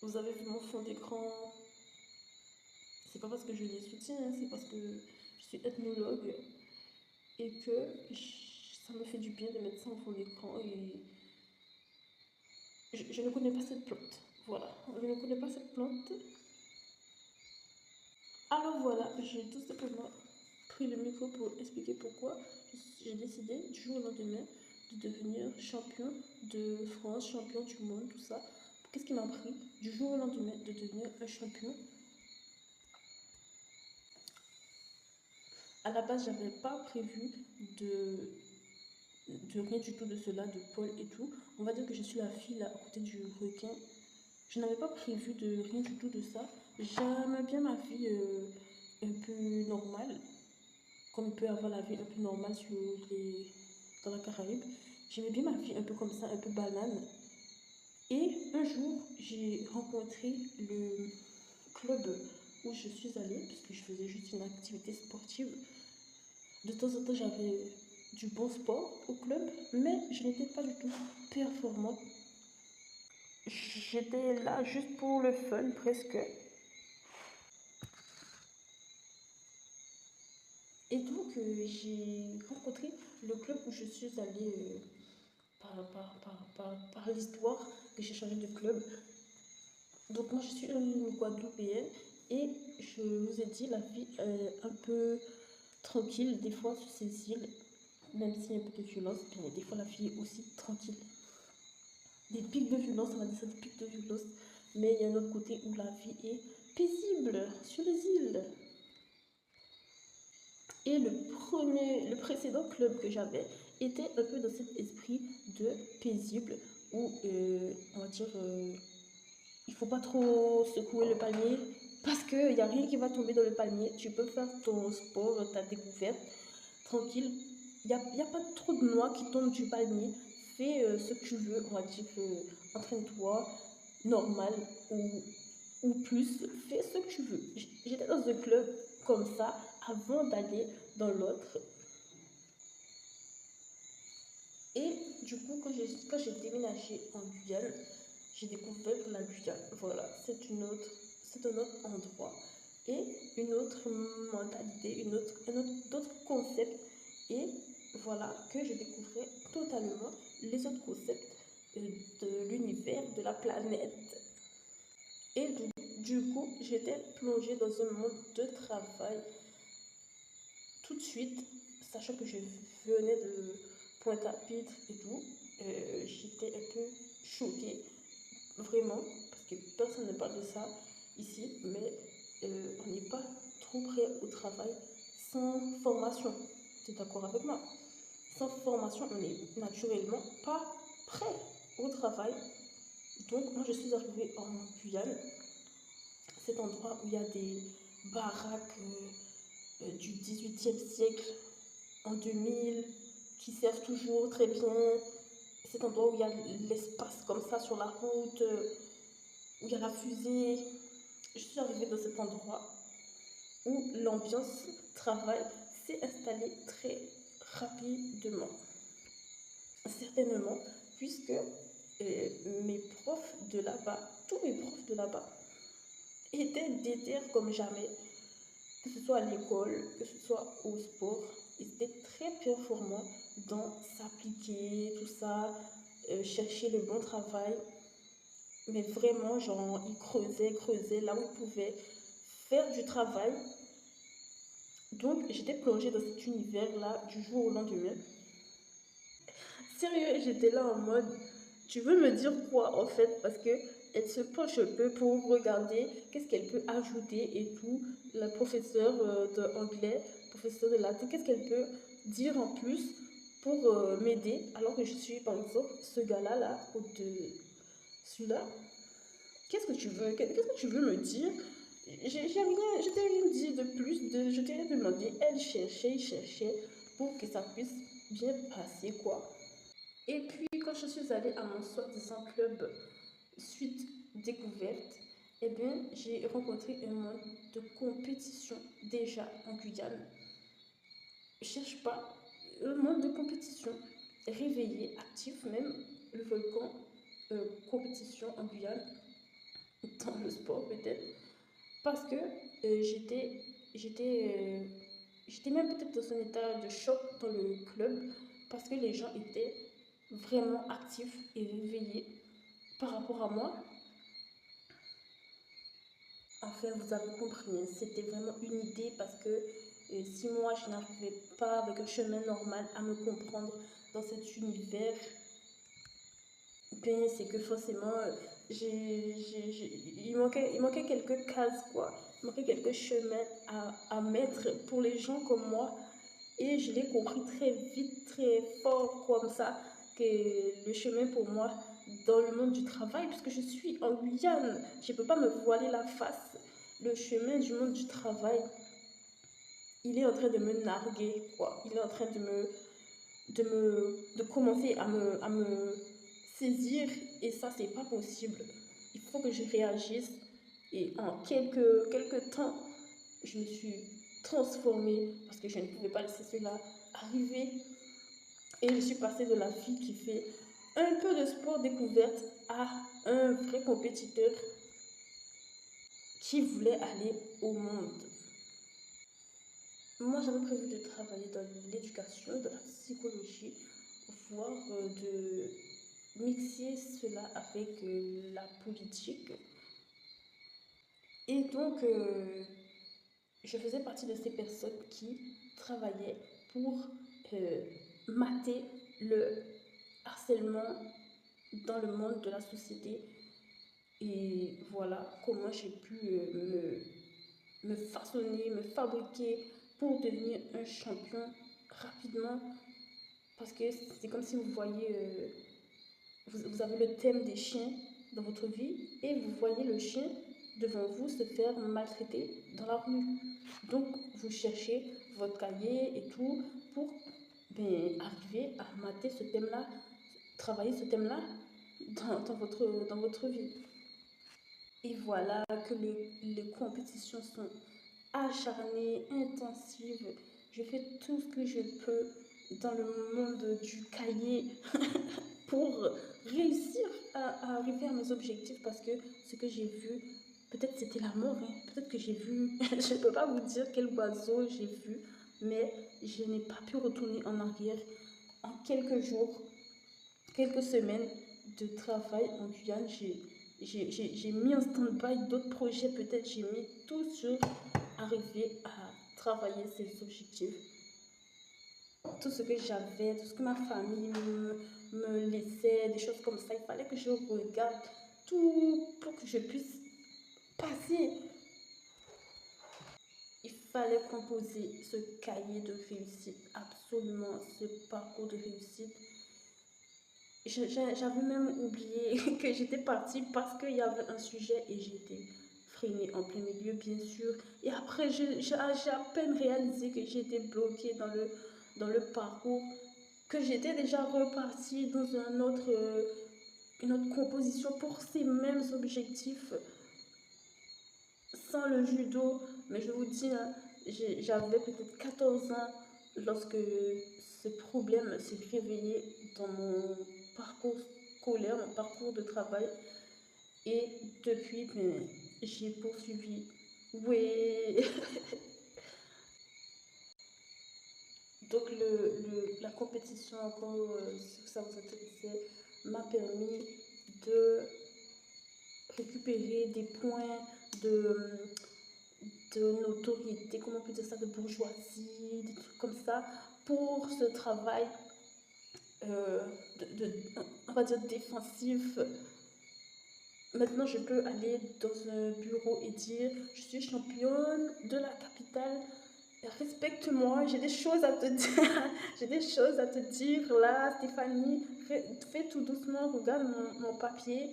Vous avez vu mon fond d'écran? C'est pas parce que je les soutiens, hein, c'est parce que je suis ethnologue et que ça me fait du bien de mettre ça en fond d'écran. Et je ne connais pas cette plante. Voilà, je ne connais pas cette plante. Alors voilà, j'ai tout simplement pris le micro pour expliquer pourquoi j'ai décidé du jour au lendemain de devenir champion de France, champion du monde, tout ça. Qu'est-ce qui m'a pris du jour au lendemain de devenir un champion? À la base, j'avais pas prévu de, de rien du tout de cela, de Paul et tout. On va dire que je suis la fille là, à côté du requin. Je n'avais pas prévu de rien du tout de ça. J'aime bien ma vie un peu normale, comme il peut y avoir la vie un peu normale dans la Caraïbe. J'aimais bien ma vie un peu comme ça, un peu banane. Et un jour, j'ai rencontré le club où je suis allée, parce que je faisais juste une activité sportive. De temps en temps, j'avais du bon sport au club, mais je n'étais pas du tout performante. J'étais là juste pour le fun, presque. Et donc, j'ai rencontré le club où je suis allée par l'histoire que j'ai changé de club. Donc, moi, je suis une Guadeloupéenne et je vous ai dit, la vie est un peu tranquille des fois sur ces îles, même s'il y a un peu de violence, mais des fois la vie est aussi tranquille. Des pics de violence, on va dire ça, des pics de violence, mais il y a un autre côté où la vie est paisible sur les îles. Et le précédent club que j'avais était un peu dans cet esprit de paisible où, on va dire, il faut pas trop secouer le palmier parce qu'il n'y a rien qui va tomber dans le palmier. Tu peux faire ton sport, ta découverte, tranquille. Il y a pas trop de noix qui tombent du palmier. Fais ce que tu veux, on va dire, entraîne-toi, normal ou plus, fais ce que tu veux. J'étais dans un club comme ça avant d'aller dans l'autre. Et du coup, quand j'ai déménagé en Guyane, j'ai découvert la Guyane. Voilà, c'est un autre endroit et une autre mentalité, d'autres concepts. Et voilà que je découvrais totalement les autres concepts euh, de l'univers, de la planète. Et du coup, j'étais plongée dans un monde de travail tout de suite, sachant que je venais de Pointe-à-Pitre et tout. J'étais un peu choquée, vraiment, parce que personne ne parle de ça ici, mais on n'est pas trop prêt au travail sans formation. Tu es d'accord avec moi? Sans formation, on n'est naturellement pas prêt au travail. Donc, moi, je suis arrivée en Guyane, cet endroit où il y a des baraques du 18e siècle en 2000 qui servent toujours très bien. Cet endroit où il y a l'espace comme ça sur la route, où il y a la fusée. Je suis arrivée dans cet endroit où l'ambiance travail s'est installée très rapidement. Certainement, puisque mes profs de là-bas, tous mes profs de là-bas, étaient déter comme jamais, que ce soit à l'école, que ce soit au sport. Ils étaient très performants dans s'appliquer, tout ça, chercher le bon travail. Mais vraiment, genre, ils creusaient là où ils pouvaient faire du travail. Donc, j'étais plongée dans cet univers-là du jour au lendemain. Sérieux, j'étais là en mode, tu veux me dire quoi en fait? Parce que elle se penche un peu pour regarder qu'est-ce qu'elle peut ajouter et tout. La professeure d'anglais, professeure de latin, qu'est-ce qu'elle peut dire en plus pour m'aider alors que je suis par exemple ce gars-là, là, de celui-là. Qu'est-ce que tu veux? Qu'est-ce que tu veux me dire? Je t'ai rien dit de plus, je t'ai rien demandé. Elle cherchait, il cherchait pour que ça puisse bien passer quoi. Et puis, quand je suis allée à mon soi-disant club suite découverte, eh bien, j'ai rencontré un monde de compétition déjà en Guyane. Je cherche pas un monde de compétition réveillé, actif même, le volcan compétition en Guyane. dans le sport peut-être, parce que j'étais, j'étais même peut-être dans un état de choc dans le club, parce que les gens étaient vraiment actifs et réveillés par rapport à moi. Enfin, vous avez compris, hein, c'était vraiment une idée parce que si moi je n'arrivais pas avec un chemin normal à me comprendre dans cet univers, ben c'est que forcément il manquait quelques cases quoi, il manquait quelques chemins à mettre pour les gens comme moi. Et je l'ai compris très vite, très fort comme ça, que le chemin pour moi dans le monde du travail, puisque je suis en Guyane, je ne peux pas me voiler la face. Le chemin du monde du travail, il est en train de me narguer, quoi. Il est en train de commencer à me saisir, et ça, c'est pas possible. Il faut que je réagisse. Et en quelques temps, je me suis transformée parce que je ne pouvais pas laisser cela arriver. Et je suis passée de la fille qui fait un peu de sport découverte à un vrai compétiteur qui voulait aller au monde. Moi, j'avais prévu de travailler dans l'éducation, dans la psychologie, voire de mixer cela avec la politique. Et donc, je faisais partie de ces personnes qui travaillaient pour euh, mater le harcèlement dans le monde de la société. Et voilà comment j'ai pu me façonner, me fabriquer pour devenir un champion rapidement. Parce que c'est comme si vous voyez, vous avez le thème des chiens dans votre vie et vous voyez le chien devant vous se faire maltraiter dans la rue. Donc vous cherchez votre cahier et tout pour arriver à mater ce thème-là, travailler ce thème-là dans votre vie. Et voilà que les compétitions sont acharnées, intensives. Je fais tout ce que je peux dans le monde du cahier pour réussir à arriver à mes objectifs parce que ce que j'ai vu, peut-être c'était la mort, hein. Peut-être que j'ai vu, je ne peux pas vous dire quel oiseau j'ai vu, mais je n'ai pas pu retourner en arrière. En quelques jours, quelques semaines de travail en Guyane, j'ai mis en stand-by d'autres projets, peut-être j'ai mis tout sur arriver à travailler ces objectifs. Tout ce que j'avais, tout ce que ma famille me laissait, des choses comme ça, il fallait que je regarde tout pour que je puisse passer. Il fallait composer ce cahier de réussite, absolument ce parcours de réussite. J'avais même oublié que j'étais partie parce qu'il y avait un sujet et j'étais freinée en plein milieu, bien sûr. Et après, j'ai à peine réalisé que j'étais bloquée dans le parcours, que j'étais déjà repartie dans une autre composition pour ces mêmes objectifs, sans le judo. Mais je vous dis, hein, j'avais peut-être 14 ans lorsque ce problème s'est réveillé dans mon parcours scolaire, mon parcours de travail. Et depuis, j'ai poursuivi. Oui. Donc la compétition, encore, si ça vous intéressait, m'a permis de récupérer des points de, de notoriété, comment on peut dire ça, de bourgeoisie, des trucs comme ça, pour ce travail, euh, de, on va dire, défensif. Maintenant, je peux aller dans un bureau et dire, je suis championne de la capitale, respecte-moi, j'ai des choses à te dire, j'ai des choses à te dire là, Stéphanie, fais tout doucement, regarde mon papier,